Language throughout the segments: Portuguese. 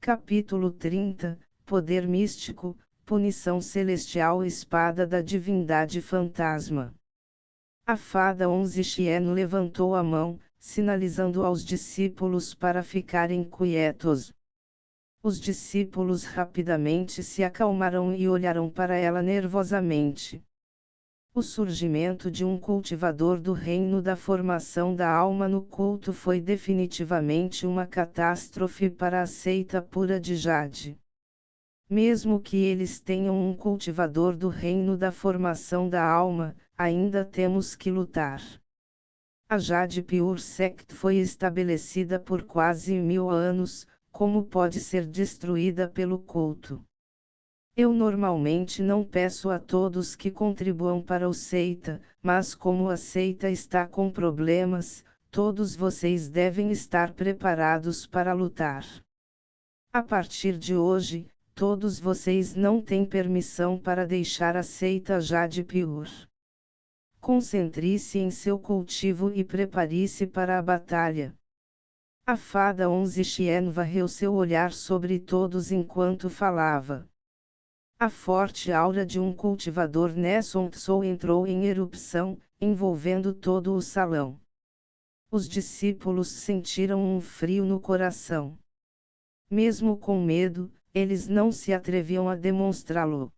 Capítulo 30, Poder Místico, Punição Celestial, Espada da Divindade Fantasma. A fada 11 Xieno levantou a mão, sinalizando aos discípulos para ficarem quietos. Os discípulos rapidamente se acalmaram e olharam para ela nervosamente. O surgimento de um cultivador do reino da formação da alma no culto foi definitivamente uma catástrofe para a seita pura de Jade. Mesmo que eles tenham um cultivador do reino da formação da alma, ainda temos que lutar. A Jade Pure Sect foi estabelecida por quase 1000 anos, como pode ser destruída pelo culto? Eu normalmente não peço a todos que contribuam para o seita, mas como a seita está com problemas, todos vocês devem estar preparados para lutar. A partir de hoje, todos vocês não têm permissão para deixar a seita Jade Pure. Concentre-se em seu cultivo e prepare-se para a batalha. A fada 11 Xieno varreu seu olhar sobre todos enquanto falava. A forte aura de um cultivador Nessun Tso entrou em erupção, envolvendo todo o salão. Os discípulos sentiram um frio no coração. Mesmo com medo, eles não se atreviam a demonstrá-lo.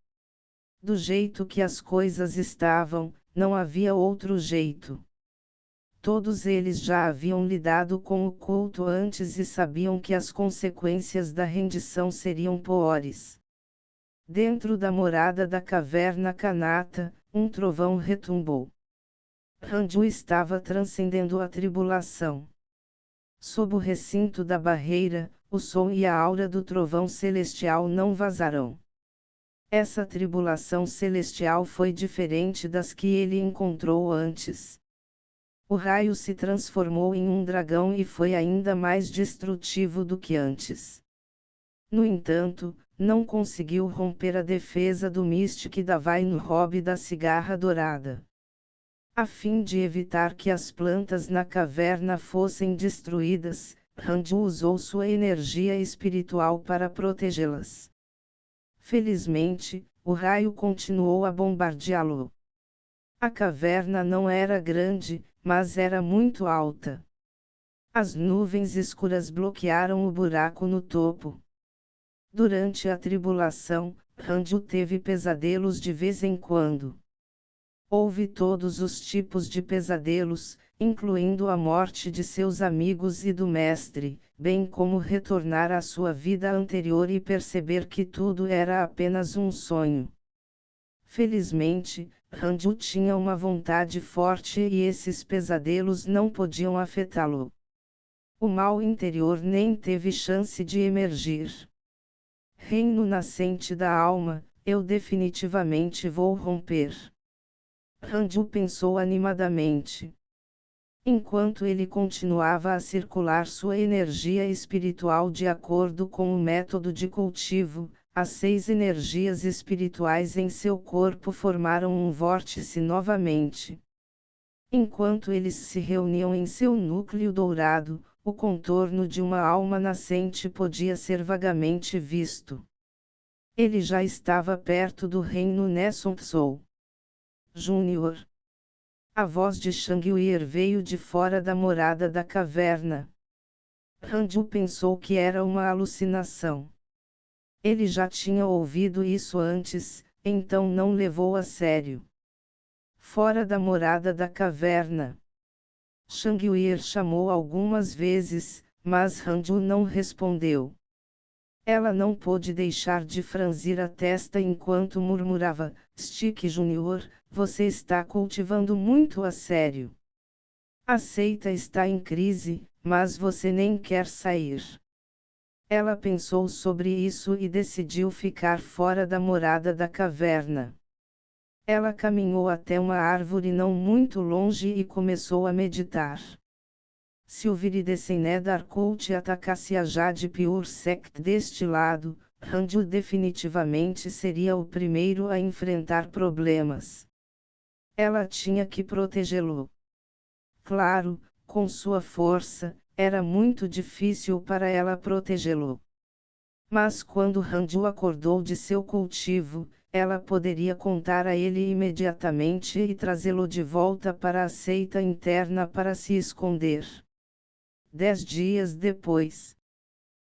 Do jeito que as coisas estavam, não havia outro jeito. Todos eles já haviam lidado com o culto antes e sabiam que as consequências da rendição seriam piores. Dentro da morada da caverna Kanata, um trovão retumbou. Ranju estava transcendendo a tribulação. Sob o recinto da barreira, o som e a aura do trovão celestial não vazarão. Essa tribulação celestial foi diferente das que ele encontrou antes. O raio se transformou em um dragão e foi ainda mais destrutivo do que antes. No entanto, não conseguiu romper a defesa do Mystic Davai no hobby da cigarra dourada. A fim de evitar que as plantas na caverna fossem destruídas, Ranju usou sua energia espiritual para protegê-las. Felizmente, o raio continuou a bombardeá-lo. A caverna não era grande, mas era muito alta. As nuvens escuras bloquearam o buraco no topo. Durante a tribulação, Ranju teve pesadelos de vez em quando. Houve todos os tipos de pesadelos, incluindo a morte de seus amigos e do mestre, bem como retornar à sua vida anterior e perceber que tudo era apenas um sonho. Felizmente, Ranju tinha uma vontade forte e esses pesadelos não podiam afetá-lo. O mal interior nem teve chance de emergir. Reino nascente da alma, eu definitivamente vou romper. Ranju pensou animadamente. Enquanto ele continuava a circular sua energia espiritual de acordo com o método de cultivo, as 6 energias espirituais em seu corpo formaram um vórtice novamente. Enquanto eles se reuniam em seu núcleo dourado, o contorno de uma alma nascente podia ser vagamente visto. Ele já estava perto do reino Nessun Tso. Júnior. A voz de Shangwir veio de fora da morada da caverna. Ranju pensou que era uma alucinação. Ele já tinha ouvido isso antes, então não levou a sério. Fora da morada da caverna. Shangwir chamou algumas vezes, mas Ranju não respondeu. Ela não pôde deixar de franzir a testa enquanto murmurava: Stick Junior, você está cultivando muito a sério. A seita está em crise, mas você nem quer sair. Ela pensou sobre isso e decidiu ficar fora da morada da caverna. Ela caminhou até uma árvore não muito longe e começou a meditar. Se o Viridescen Cult atacasse a Jade Pure Sect deste lado, Ranju definitivamente seria o primeiro a enfrentar problemas. Ela tinha que protegê-lo. Claro, com sua força, era muito difícil para ela protegê-lo. Mas quando Hanju acordou de seu cultivo, ela poderia contar a ele imediatamente e trazê-lo de volta para a seita interna para se esconder. 10 dias depois,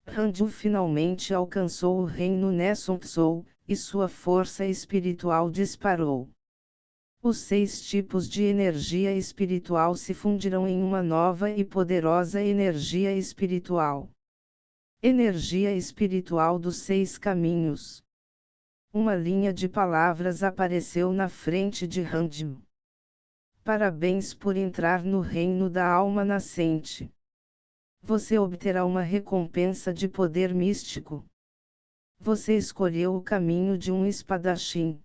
Hanju finalmente alcançou o reino Nesontsou, e sua força espiritual disparou. Os 6 tipos de energia espiritual se fundirão em uma nova e poderosa energia espiritual. Energia espiritual dos 6 caminhos. Uma linha de palavras apareceu na frente de Hanju. Parabéns por entrar no reino da alma nascente. Você obterá uma recompensa de poder místico. Você escolheu o caminho de um espadachim.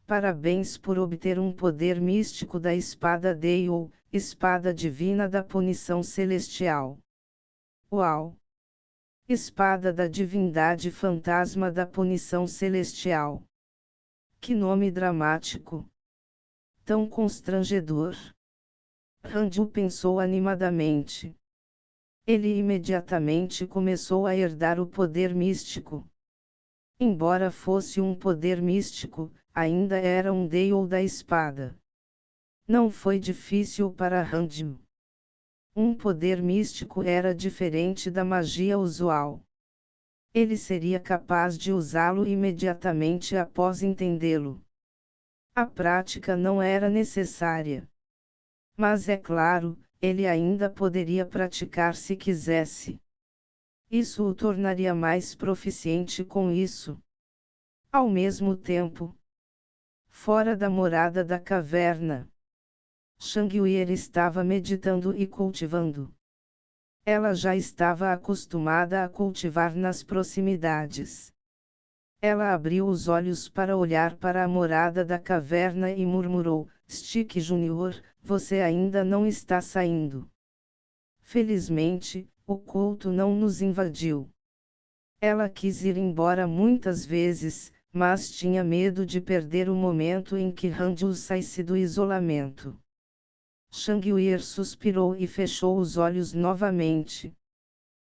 Parabéns por obter um poder místico da espada Dei ou espada divina da punição celestial. Uau! Espada da divindade fantasma da punição celestial. Que nome dramático! Tão constrangedor. Hanju pensou animadamente. Ele imediatamente começou a herdar o poder místico. Embora fosse um poder místico, ainda era um Dei da espada. Não foi difícil para Hanju. Um poder místico era diferente da magia usual. Ele seria capaz de usá-lo imediatamente após entendê-lo. A prática não era necessária. Mas é claro, ele ainda poderia praticar se quisesse. Isso o tornaria mais proficiente com isso. Ao mesmo tempo, fora da morada da caverna, Shanghuier estava meditando e cultivando. Ela já estava acostumada a cultivar nas proximidades. Ela abriu os olhos para olhar para a morada da caverna e murmurou: Stick Junior, você ainda não está saindo. Felizmente, o culto não nos invadiu. Ela quis ir embora muitas vezes, mas tinha medo de perder o momento em que Hanju saísse do isolamento. Shanghuier suspirou e fechou os olhos novamente.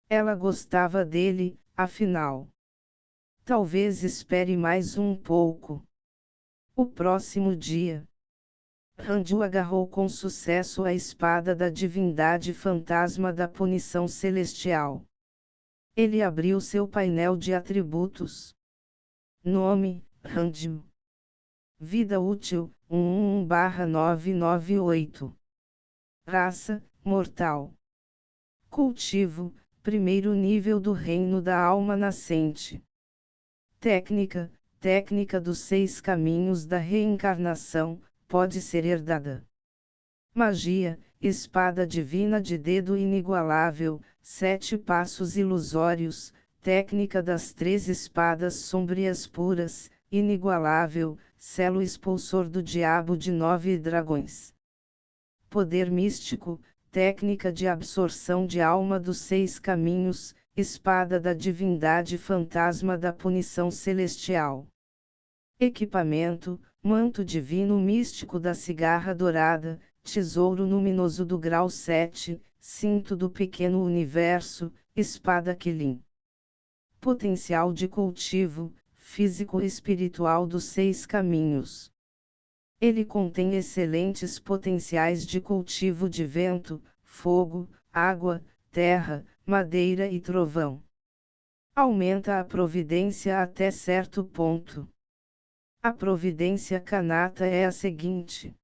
Ela gostava dele, afinal. Talvez espere mais um pouco. O próximo dia, Hanju agarrou com sucesso a espada da divindade fantasma da punição celestial. Ele abriu seu painel de atributos. Nome: Hanju. Vida útil: 111/998. Raça: mortal. Cultivo: primeiro nível do reino da alma nascente. Técnica: técnica dos 6 caminhos da reencarnação, pode ser herdada. Magia: espada divina de dedo inigualável, 7 passos ilusórios, técnica das 3 espadas sombrias puras, inigualável, selo expulsor do diabo de 9 dragões. Poder místico: técnica de absorção de alma dos 6 caminhos, espada da divindade fantasma da punição celestial. Equipamento: manto divino místico da cigarra dourada, tesouro luminoso do grau 7, cinto do pequeno universo, espada Kilim. Potencial de cultivo: físico-espiritual dos 6 caminhos. Ele contém excelentes potenciais de cultivo de vento, fogo, água, terra, madeira e trovão. Aumenta a providência até certo ponto. A providência Kanata é a seguinte: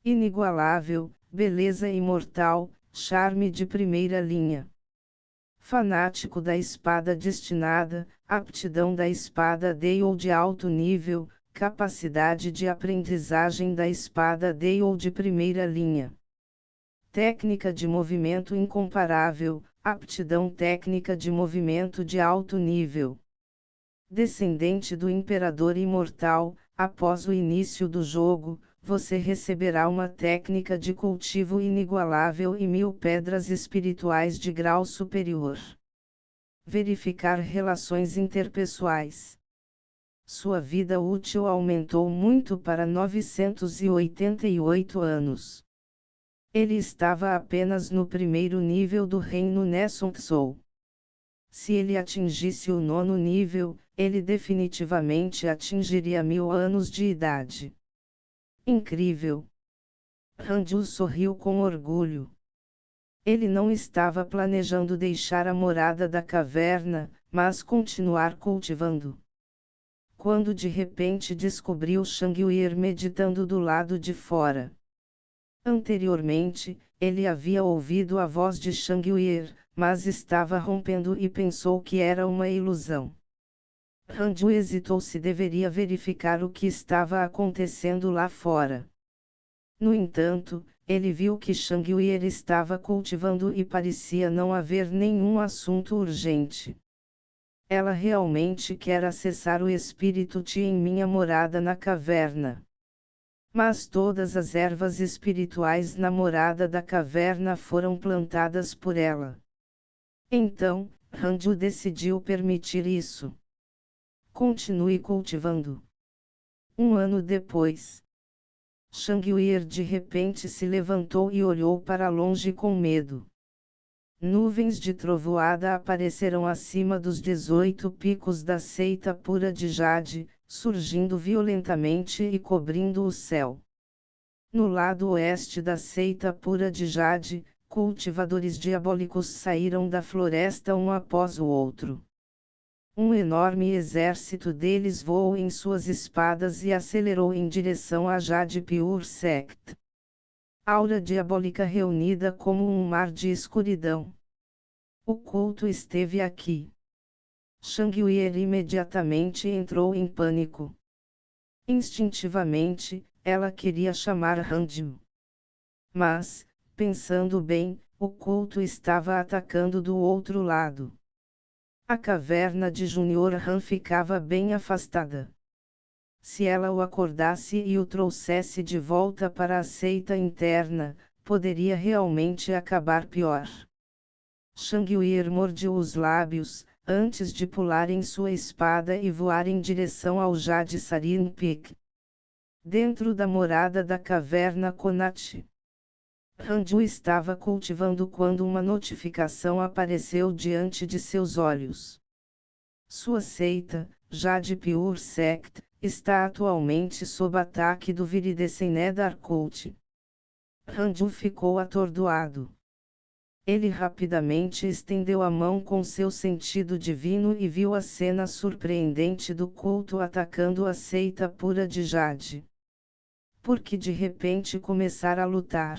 inigualável, beleza imortal, charme de primeira linha. Fanático da espada destinada, aptidão da espada Dei ou de alto nível, capacidade de aprendizagem da espada Dei ou de primeira linha. Técnica de movimento incomparável, aptidão técnica de movimento de alto nível. Descendente do Imperador Imortal, após o início do jogo, você receberá uma técnica de cultivo inigualável e 1000 pedras espirituais de grau superior. Verificar relações interpessoais. Sua vida útil aumentou muito para 988 anos. Ele estava apenas no primeiro nível do reino Nesontsou. Se ele atingisse o 9º nível, ele definitivamente atingiria 1000 anos de idade. Incrível! Ranju sorriu com orgulho. Ele não estava planejando deixar a morada da caverna, mas continuar cultivando. Quando de repente descobriu Shangyu-ir meditando do lado de fora. Anteriormente, ele havia ouvido a voz de Shangyu-ir, mas estava rompendo e pensou que era uma ilusão. Ranju hesitou se deveria verificar o que estava acontecendo lá fora. No entanto, ele viu que Shangyu-ir estava cultivando e parecia não haver nenhum assunto urgente. Ela realmente quer acessar o espírito Ti em minha morada na caverna. Mas todas as ervas espirituais na morada da caverna foram plantadas por ela. Então, Ranju decidiu permitir isso. Continue cultivando. 1 ano depois. Shangyu-ir de repente se levantou e olhou para longe com medo. Nuvens de trovoada apareceram acima dos 18 picos da seita pura de Jade, surgindo violentamente e cobrindo o céu. No lado oeste da seita pura de Jade, cultivadores diabólicos saíram da floresta um após o outro. Um enorme exército deles voou em suas espadas e acelerou em direção a Jade Pure Sect. Aura diabólica reunida como um mar de escuridão. O culto esteve aqui. Shangyu-ir imediatamente entrou em pânico. Instintivamente, ela queria chamar Ranju. Mas, pensando bem, o culto estava atacando do outro lado. A caverna de Junior Han ficava bem afastada. Se ela o acordasse e o trouxesse de volta para a seita interna, poderia realmente acabar pior. Shangyu-ir mordeu os lábios, antes de pular em sua espada e voar em direção ao Jade Sarin Peak. Dentro da morada da caverna Konachi. Ranju estava cultivando quando uma notificação apareceu diante de seus olhos. Sua seita, Jade Pure Sect, está atualmente sob ataque do Viridescent Nether Cult. Ranju ficou atordoado. Ele rapidamente estendeu a mão com seu sentido divino e viu a cena surpreendente do culto atacando a seita pura de Jade. Por que de repente começar a lutar?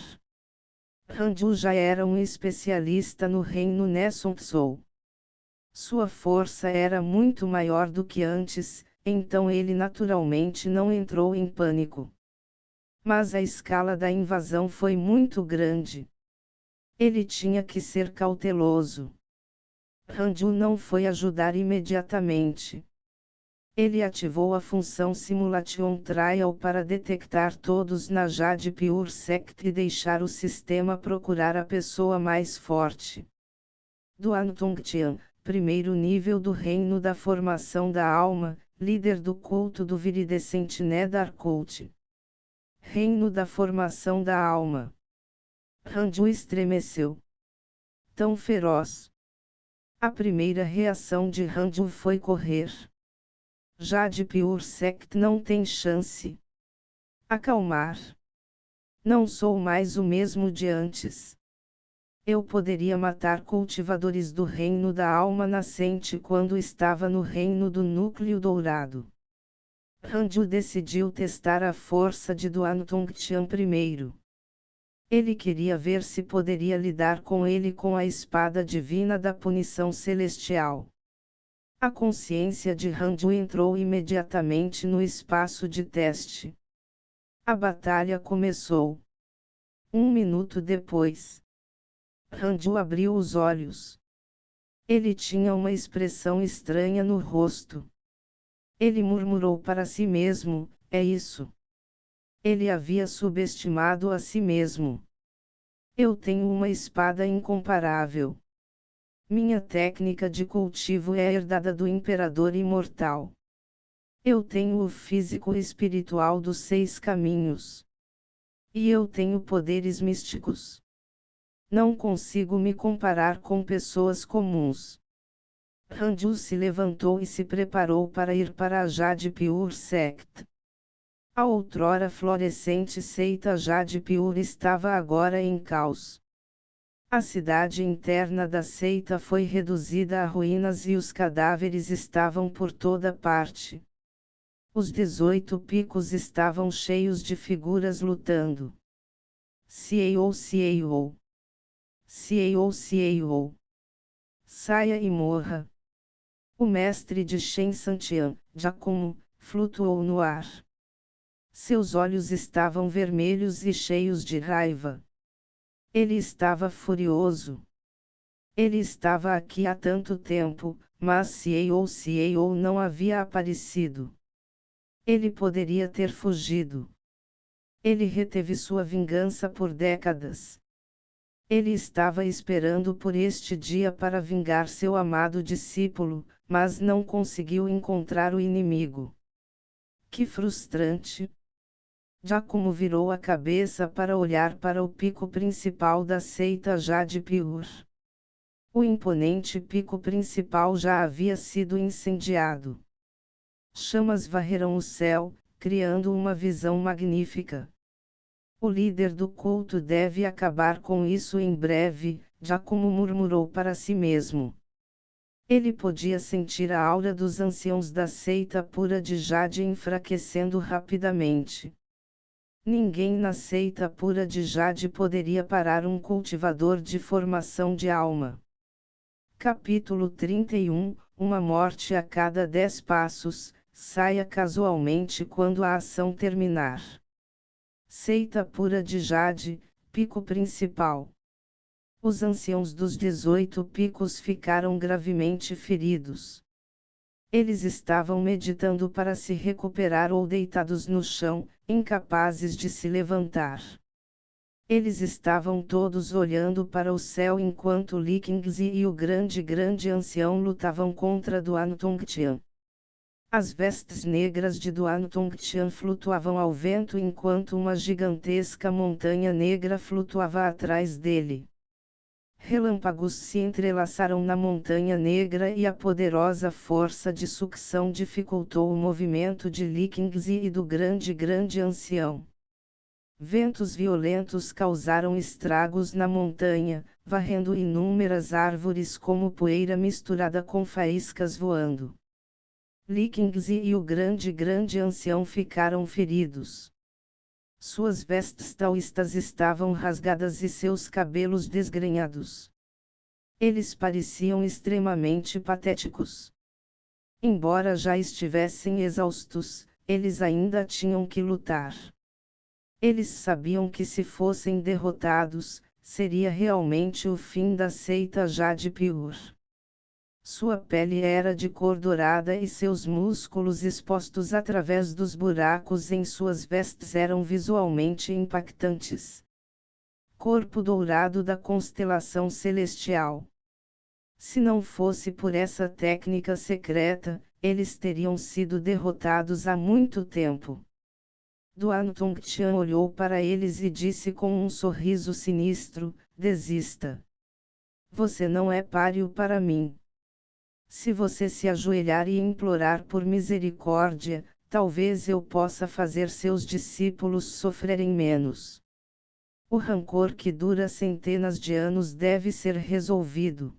Ranju já era um especialista no reino Nessun-Sou. Sua força era muito maior do que antes, então ele naturalmente não entrou em pânico. Mas a escala da invasão foi muito grande. Ele tinha que ser cauteloso. Ranju não foi ajudar imediatamente. Ele ativou a função Simulation Trial para detectar todos na Jade Pure Sect e deixar o sistema procurar a pessoa mais forte. Duan Tongtian, primeiro nível do Reino da Formação da Alma, líder do culto do Viridescent Nether Cult. Reino da Formação da Alma. Ranju estremeceu. Tão feroz. A primeira reação de Ranju foi correr. Jade Pure Sect não tem chance. Acalmar. Não sou mais o mesmo de antes. Eu poderia matar cultivadores do reino da alma nascente quando estava no reino do núcleo dourado. Ranju decidiu testar a força de Duan Tongtian primeiro. Ele queria ver se poderia lidar com ele com a espada divina da punição celestial. A consciência de Ranju entrou imediatamente no espaço de teste. A batalha começou. 1 minuto depois. Ranju abriu os olhos. Ele tinha uma expressão estranha no rosto. Ele murmurou para si mesmo, é isso. Ele havia subestimado a si mesmo. Eu tenho uma espada incomparável. Minha técnica de cultivo é herdada do Imperador Imortal. Eu tenho o físico espiritual dos 6 caminhos. E eu tenho poderes místicos. Não consigo me comparar com pessoas comuns. Ranju se levantou e se preparou para ir para a Jade Pure Sect. A outrora florescente seita Jade Pure estava agora em caos. A cidade interna da seita foi reduzida a ruínas e os cadáveres estavam por toda parte. Os 18 picos estavam cheios de figuras lutando. Ciao, Ciao. Ciao, Ciao. Saia e morra. O mestre de Shen Santian, Giacomo, flutuou no ar. Seus olhos estavam vermelhos e cheios de raiva. Ele estava furioso. Ele estava aqui há tanto tempo, mas Ciao não havia aparecido. Ele poderia ter fugido. Ele reteve sua vingança por décadas. Ele estava esperando por este dia para vingar seu amado discípulo, mas não conseguiu encontrar o inimigo. Que frustrante! Giacomo virou a cabeça para olhar para o pico principal da seita Jade Pure. O imponente pico principal já havia sido incendiado. Chamas varreram o céu, criando uma visão magnífica. O líder do culto deve acabar com isso em breve, Giacomo murmurou para si mesmo. Ele podia sentir a aura dos anciãos da seita pura de Jade enfraquecendo rapidamente. Ninguém na seita pura de Jade poderia parar um cultivador de formação de alma. Capítulo 31 Uma morte a cada 10 passos, saia casualmente quando a ação terminar. Seita pura de Jade, pico principal. Os anciãos dos 18 picos ficaram gravemente feridos. Eles estavam meditando para se recuperar ou deitados no chão, incapazes de se levantar. Eles estavam todos olhando para o céu enquanto Li Qingzi e o grande ancião lutavam contra Duan Tongtian. As vestes negras de Duan Tongtian flutuavam ao vento enquanto uma gigantesca montanha negra flutuava atrás dele. Relâmpagos se entrelaçaram na montanha negra e a poderosa força de sucção dificultou o movimento de Li Qingzi e do grande ancião. Ventos violentos causaram estragos na montanha, varrendo inúmeras árvores como poeira misturada com faíscas voando. Li Qingzi e o grande ancião ficaram feridos. Suas vestes taoístas estavam rasgadas e seus cabelos desgrenhados. Eles pareciam extremamente patéticos. Embora já estivessem exaustos, eles ainda tinham que lutar. Eles sabiam que se fossem derrotados, seria realmente o fim da seita Jade Pure. Sua pele era de cor dourada e seus músculos expostos através dos buracos em suas vestes eram visualmente impactantes. Corpo dourado da constelação celestial. Se não fosse por essa técnica secreta, eles teriam sido derrotados há muito tempo. Duan Tongtian olhou para eles e disse com um sorriso sinistro: desista. Você não é páreo para mim. Se você se ajoelhar e implorar por misericórdia, talvez eu possa fazer seus discípulos sofrerem menos. O rancor que dura centenas de anos deve ser resolvido.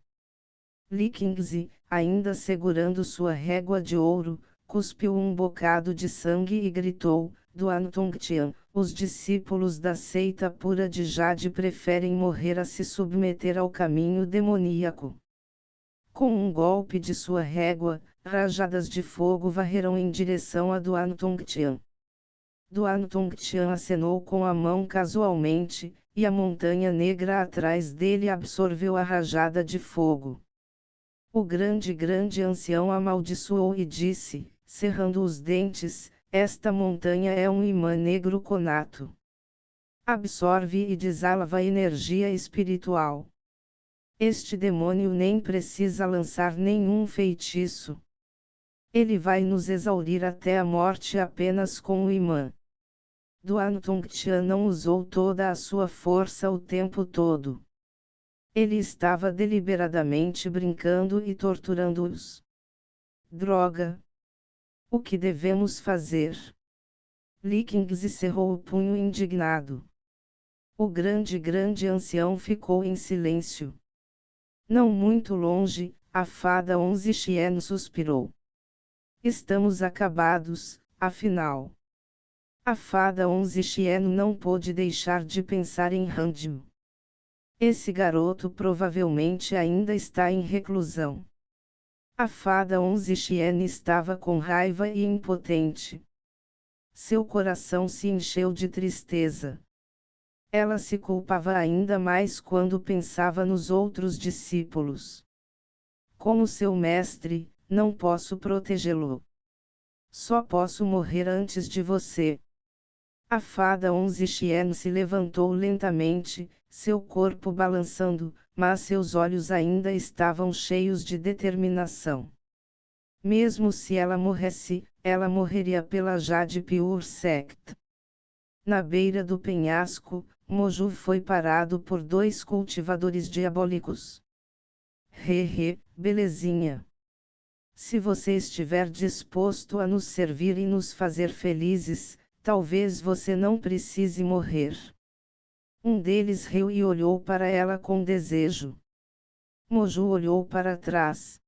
Li Qingzi, ainda segurando sua régua de ouro, cuspiu um bocado de sangue e gritou: Duan Tongtian, os discípulos da seita pura de Jade preferem morrer a se submeter ao caminho demoníaco. Com um golpe de sua régua, rajadas de fogo varreram em direção a Duan Tongtian. Duan Tongtian acenou com a mão casualmente, e a montanha negra atrás dele absorveu a rajada de fogo. O grande ancião amaldiçoou e disse, cerrando os dentes: esta montanha é um imã negro conato. Absorve e desalava energia espiritual. Este demônio nem precisa lançar nenhum feitiço. Ele vai nos exaurir até a morte apenas com o imã. Duan Tongtian não usou toda a sua força o tempo todo. Ele estava deliberadamente brincando e torturando-os. Droga! O que devemos fazer? Likings cerrou o punho indignado. O grande ancião ficou em silêncio. Não muito longe, a fada Onze Chien suspirou. Estamos acabados, afinal. A fada Onze Chien não pôde deixar de pensar em Randim. Esse garoto provavelmente ainda está em reclusão. A fada Onze Chien estava com raiva e impotente. Seu coração se encheu de tristeza. Ela se culpava ainda mais quando pensava nos outros discípulos. Como seu mestre, não posso protegê-lo. Só posso morrer antes de você. A fada Onze Chien se levantou lentamente, seu corpo balançando, mas seus olhos ainda estavam cheios de determinação. Mesmo se ela morresse, ela morreria pela Jade Pure Sect. Na beira do penhasco, Moju foi parado por dois cultivadores diabólicos. Belezinha. Se você estiver disposto a nos servir e nos fazer felizes, talvez você não precise morrer. Um deles riu e olhou para ela com desejo. Moju olhou para trás.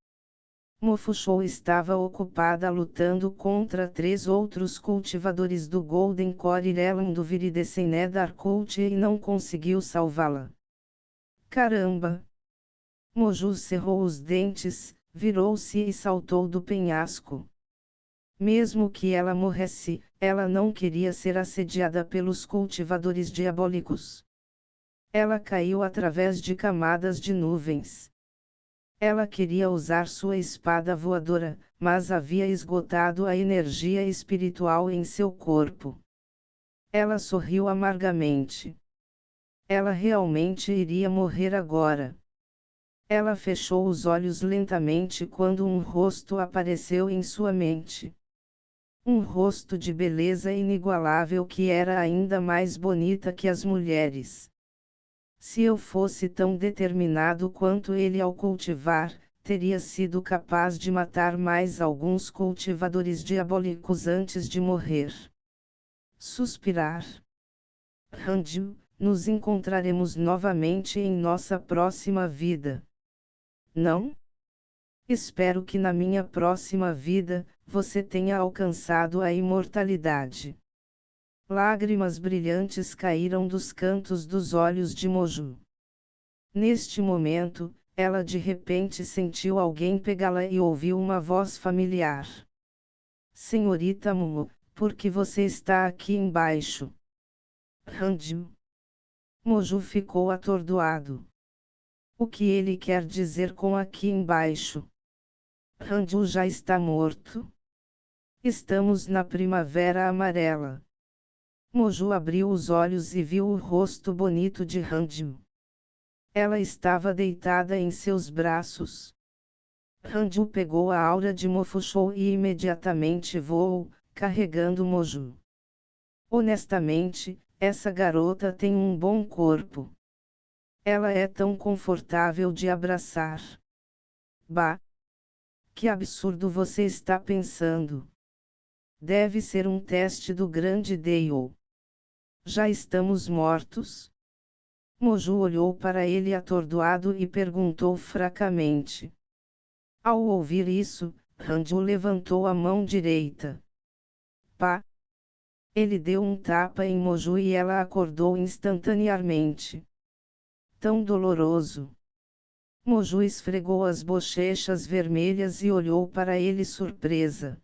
Mofushou estava ocupada lutando contra 3 outros cultivadores do Golden Core Realm do Viridescent Nether Cult e não conseguiu salvá-la. Caramba! Moju cerrou os dentes, virou-se e saltou do penhasco. Mesmo que ela morresse, ela não queria ser assediada pelos cultivadores diabólicos. Ela caiu através de camadas de nuvens. Ela queria usar sua espada voadora, mas havia esgotado a energia espiritual em seu corpo. Ela sorriu amargamente. Ela realmente iria morrer agora. Ela fechou os olhos lentamente quando um rosto apareceu em sua mente. Um rosto de beleza inigualável que era ainda mais bonita que as mulheres. Se eu fosse tão determinado quanto ele ao cultivar, teria sido capaz de matar mais alguns cultivadores diabólicos antes de morrer. Suspirar. Randim, nos encontraremos novamente em nossa próxima vida. Não? Espero que na minha próxima vida, você tenha alcançado a imortalidade. Lágrimas brilhantes caíram dos cantos dos olhos de Moju. Neste momento, ela de repente sentiu alguém pegá-la e ouviu uma voz familiar. Senhorita Momo, por que você está aqui embaixo? Randim. Moju ficou atordoado. O que ele quer dizer com aqui embaixo? Randim já está morto? Estamos na primavera amarela. Moju abriu os olhos e viu o rosto bonito de Randim. Ela estava deitada em seus braços. Randim pegou a aura de Mofushou e imediatamente voou, carregando Moju. Honestamente, essa garota tem um bom corpo. Ela é tão confortável de abraçar. Bah! Que absurdo você está pensando. Deve ser um teste do grande Dale. Já estamos mortos? Moju olhou para ele atordoado e perguntou fracamente. Ao ouvir isso, Randim levantou a mão direita. Pá! Ele deu um tapa em Moju e ela acordou instantaneamente. Tão doloroso. Moju esfregou as bochechas vermelhas e olhou para ele surpresa.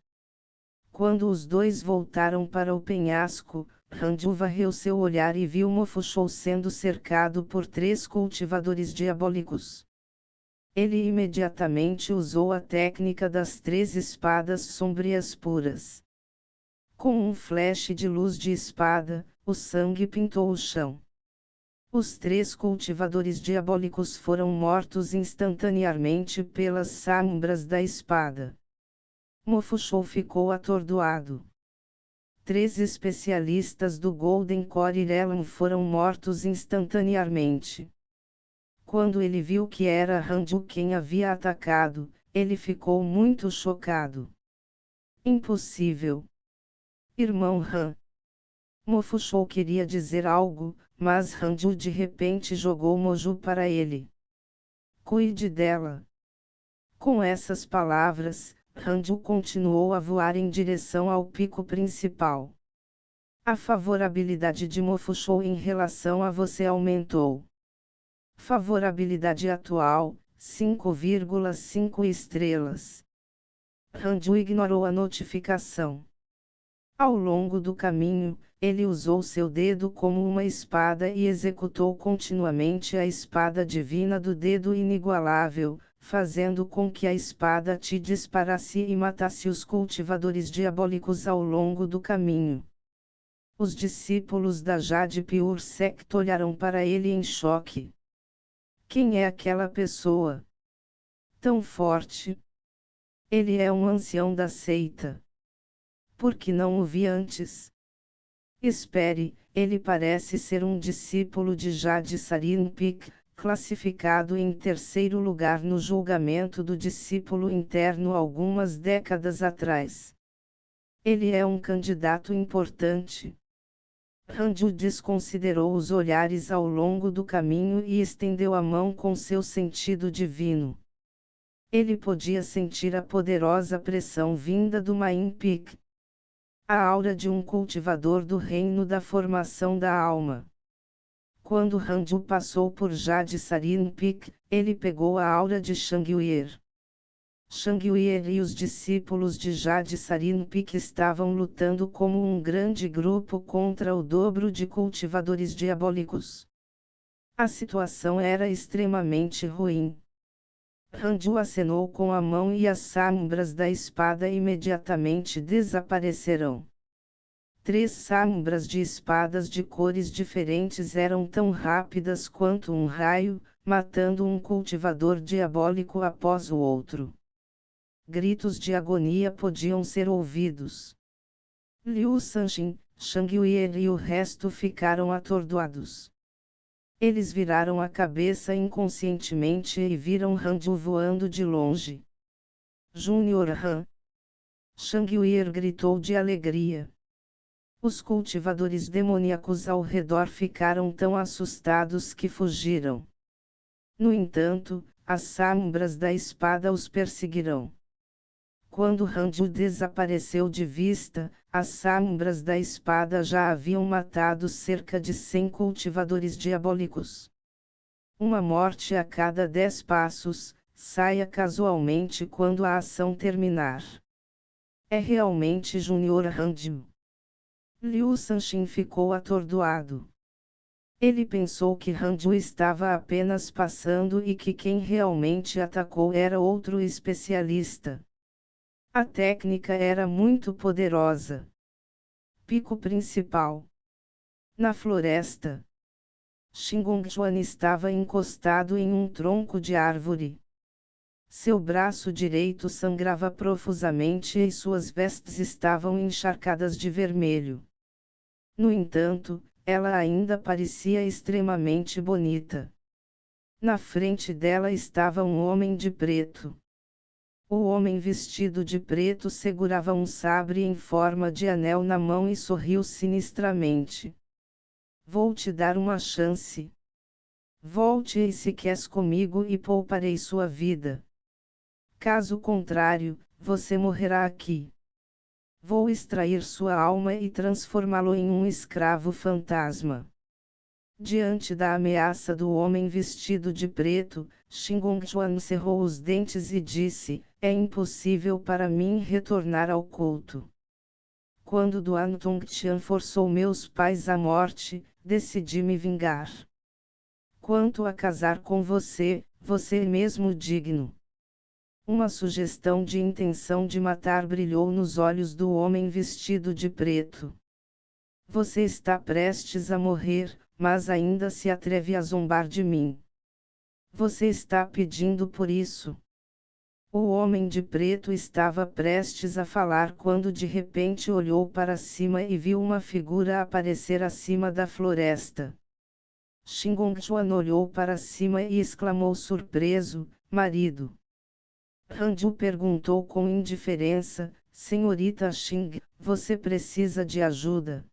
Quando os dois voltaram para o penhasco, Randim varreu seu olhar e viu Mofushou sendo cercado por 3 cultivadores diabólicos. Ele imediatamente usou a técnica das 3 espadas sombrias puras. Com um flash de luz de espada, o sangue pintou o chão. Os 3 cultivadores diabólicos foram mortos instantaneamente pelas sombras da espada. Mofushou ficou atordoado. 3 especialistas do Golden Core Realm foram mortos instantaneamente. Quando ele viu que era Ranju quem havia atacado, ele ficou muito chocado. Impossível! Irmão Han! Mofushou queria dizer algo, mas Ranju de repente jogou Moju para ele. Cuide dela. Com essas palavras, Ranju continuou a voar em direção ao pico principal. A favorabilidade de Mofushou em relação a você aumentou. Favorabilidade atual, 5,5 estrelas. Ranju ignorou a notificação. Ao longo do caminho, ele usou seu dedo como uma espada e executou continuamente a espada divina do dedo inigualável, fazendo com que a espada te disparasse e matasse os cultivadores diabólicos ao longo do caminho. Os discípulos da Jade Pure Sect olharam para ele em choque. Quem é aquela pessoa? Tão forte. Ele é um ancião da seita. Por que não o vi antes? Espere, ele parece ser um discípulo de Jade Sarinpik, classificado em terceiro lugar no julgamento do discípulo interno algumas décadas atrás. Ele é um candidato importante. Ranju desconsiderou os olhares ao longo do caminho e estendeu a mão com seu sentido divino. Ele podia sentir a poderosa pressão vinda do Main Peak. A aura de um cultivador do reino da formação da alma. Quando Ranju passou por Jade Sarinpik, ele pegou a aura de Shangwir. Shangwir e os discípulos de Jade Sarinpik estavam lutando como um grande grupo contra o dobro de cultivadores diabólicos. A situação era extremamente ruim. Ranju acenou com a mão e as sombras da espada imediatamente desaparecerão. 3 sombras de espadas de cores diferentes eram tão rápidas quanto um raio, matando um cultivador diabólico após o outro. Gritos de agonia podiam ser ouvidos. Liu Sanxin, Shangwir e o resto ficaram atordoados. Eles viraram a cabeça inconscientemente e viram Ranju voando de longe. Junior Han! Shangwir gritou de alegria. Os cultivadores demoníacos ao redor ficaram tão assustados que fugiram. No entanto, as sombras da espada os perseguirão. Quando Ranju desapareceu de vista, as sombras da espada já haviam matado cerca de 100 cultivadores diabólicos. Uma morte a cada 10 passos, saia casualmente quando a ação terminar. É realmente Junior Ranju. Liu Sanxin ficou atordoado. Ele pensou que Ranju estava apenas passando e que quem realmente atacou era outro especialista. A técnica era muito poderosa. Pico principal. Na floresta. Xingongchuan estava encostado em um tronco de árvore. Seu braço direito sangrava profusamente e suas vestes estavam encharcadas de vermelho. No entanto, ela ainda parecia extremamente bonita. Na frente dela estava um homem de preto. O homem vestido de preto segurava um sabre em forma de anel na mão e sorriu sinistramente. Vou te dar uma chance. Volte e se queres comigo e pouparei sua vida. Caso contrário, você morrerá aqui. Vou extrair sua alma e transformá-lo em um escravo fantasma. Diante da ameaça do homem vestido de preto, Xingongchuan cerrou os dentes e disse: é impossível para mim retornar ao culto. Quando Duan Tongtian forçou meus pais à morte, decidi me vingar. Quanto a casar com você, você é mesmo digno. Uma sugestão de intenção de matar brilhou nos olhos do homem vestido de preto. Você está prestes a morrer, mas ainda se atreve a zombar de mim. Você está pedindo por isso? O homem de preto estava prestes a falar quando de repente olhou para cima e viu uma figura aparecer acima da floresta. Xingongjuan olhou para cima e exclamou surpreso: marido. Hanju perguntou com indiferença: senhorita Xing, você precisa de ajuda?